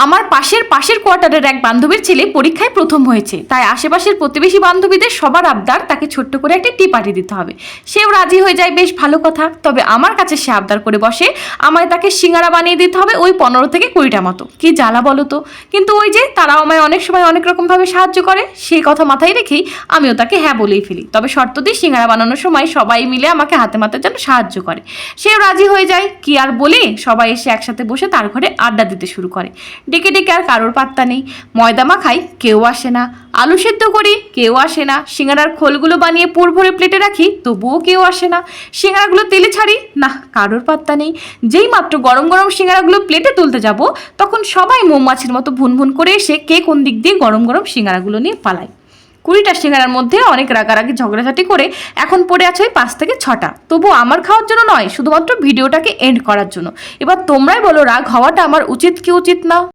আমার পাশের কোয়ার্টারের এক বান্ধবীর ছেলে পরীক্ষায় প্রথম হয়েছে, তাই আশেপাশের প্রতিবেশী বান্ধবীদের সবার আবদার তাকে ছোট্ট করে একটা টি পার্টি দিতে হবে। সেও রাজি হয়ে যায়, বেশ ভালো কথা। তবে আমার কাছে সে আবদার করে বসে আমায় তাকে সিঙ্গারা বানিয়ে দিতে হবে ওই 15 থেকে 20টা মতো। কি জ্বালা বলো তো। কিন্তু ওই যে তারাও আমায় অনেক সময় অনেক রকমভাবে সাহায্য করে, সেই কথা মাথায় রেখেই আমিও তাকে হ্যাঁ বলেই ফেলি। তবে শর্ত দিই সিঙ্গারা বানানোর সময় সবাই মিলে আমাকে হাতে মাতে যেন সাহায্য করে। সেও রাজি হয়ে যায়। কি আর বলে, সবাই এসে একসাথে বসে তার ঘরে আড্ডা দিতে শুরু করে। ডেকে ডেকে আর কারোর পাত্তা নেই। ময়দা মাখাই, কেউ আসে না। আলু সেদ্ধ করি, কেউ আসে না। সিঙ্গারার খোলগুলো বানিয়ে পুর ভরে প্লেটে রাখি, তবুও কেউ আসে না। সিঙ্গারাগুলো তেলে ছাড়ি, না, কারোর পাত্তা নেই। যেই মাত্র গরম গরম সিঙ্গারাগুলো প্লেটে তুলতে যাব, তখন সবাই মৌমাছির মতো ভুনভুন করে এসে কে কোন দিক দিয়ে গরম গরম সিঙ্গারাগুলো নিয়ে পালায়। 20টা সিঙ্গারার মধ্যে অনেক রাগারাগি ঝগড়াঝাটি করে এখন পড়ে আছে ওই 5 থেকে 6টা। তবু আমার খাওয়ার জন্য নয়, শুধুমাত্র ভিডিওটাকে এন্ড করার জন্য। এবার তোমরাই বলো রাগ হওয়াটা আমার উচিত কি উচিত না।